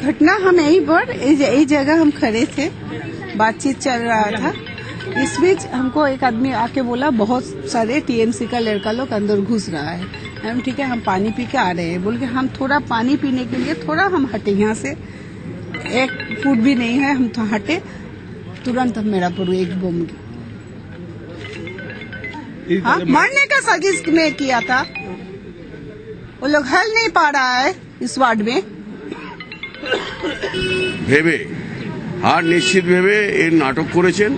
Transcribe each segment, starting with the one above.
घटना हम यहीं पर यही जगह हम खड़े थे, बातचीत चल रहा था। इस बीच हमको एक आदमी आके बोला बहुत सारे टीएमसी का लड़का लोग अंदर घुस रहा है। हम ठीक है, हम पानी पी के आ रहे हैं बोल के हम थोड़ा पानी पीने के लिए थोड़ा हम हटे, यहाँ से 1 फुट भी नहीं है, हम तो हटे, तुरंत मेरा पर एक बम हाँ मारने का साजिश में किया था। वो लोग हल नहीं पा रहा है इस वार्ड में। ভেবে হার নিশ্চিত ভেবে এর নাটক করেছেন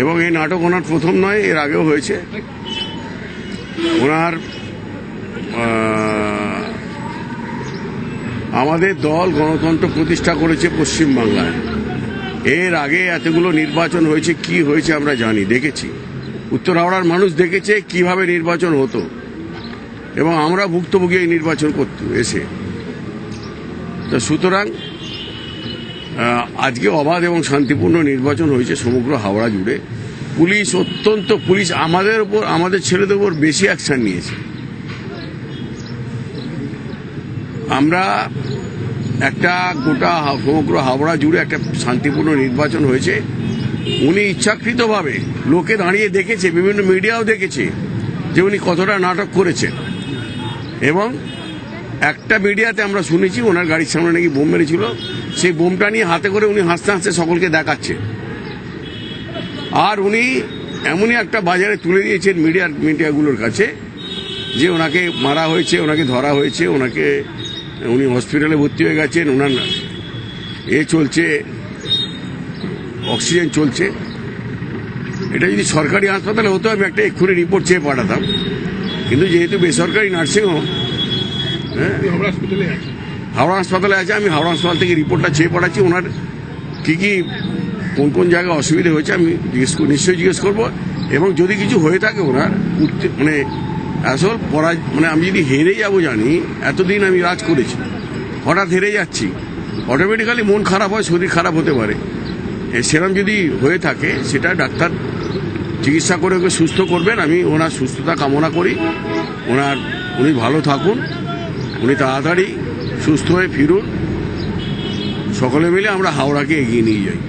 এবং এই নাটক ওনার প্রথম নয়, এর আগেও হয়েছে। ওনার আমাদের দল গণতন্ত্র প্রতিষ্ঠা করেছে পশ্চিমবাংলায়। এর আগে এতগুলো নির্বাচন হয়েছে, কি হয়েছে আমরা জানি, দেখেছি। উত্তর হাওড়ার মানুষ দেখেছে কিভাবে নির্বাচন হতো এবং আমরা ভুক্তভোগী এই নির্বাচন করতে এসে। তো সুতরাং আজকে অবাধ এবং শান্তিপূর্ণ নির্বাচন হয়েছে সমগ্র হাওড়া জুড়ে। পুলিশ পুলিশ আমাদের ছেলেদের উপর বেশি অ্যাকশন নিয়েছে। আমরা একটা গোটা সমগ্র হাওড়া জুড়ে একটা শান্তিপূর্ণ নির্বাচন হয়েছে। উনি ইচ্ছাকৃতভাবে লোকে দাঁড়িয়ে দেখেছে, বিভিন্ন মিডিয়াও দেখেছে যে উনি কতটা নাটক করেছেন। এবং একটা মিডিয়াতে আমরা শুনেছি ওনার গাড়ির সামনে নাকি বোম মেরেছিল, সেই বোমটা নিয়ে হাতে করে উনি হাসতে হাসতে সকলকে দেখাচ্ছে। আর উনি এমনই একটা বাজারে তুলে দিয়েছেন মিডিয়াগুলোর কাছে যে ওনাকে মারা হয়েছে, ওনাকে ধরা হয়েছে, উনি হসপিটালে ভর্তি হয়ে গেছেন, ওনার চলছে, অক্সিজেন চলছে। এটা যদি সরকারি হাসপাতালে হতো আমি একটা এক্ষুনি রিপোর্ট চেয়ে পাঠাতাম, কিন্তু যেহেতু বেসরকারি নার্সিংহোম হাওড়া হাসপাতালে আছে, আমি হাওড়া হাসপাতাল থেকে রিপোর্টটা চেয়ে পাঠাচ্ছি। ওনার কি কোন জায়গায় অসুবিধা হয়েছে আমি নিশ্চয়ই জিজ্ঞেস করবো। এবং যদি কিছু হয়ে থাকে ওনার আসল আমি যদি হেরে যাবো জানি, এতদিন আমি রাজ করেছি, হঠাৎ হেরে যাচ্ছি, অটোমেটিক্যালি মন খারাপ হয়, শরীর খারাপ হতে পারে। সেরকম যদি হয়ে থাকে সেটা ডাক্তার চিকিৎসা করে ওকে সুস্থ করবেন। আমি ওনার সুস্থতা কামনা করি। উনি ভালো থাকুন, উনি তাড়াতাড়ি সুস্থ হয়ে ফিরুন। সকলে মিলে আমরা হাওড়াকে এগিয়ে নিয়ে যাই।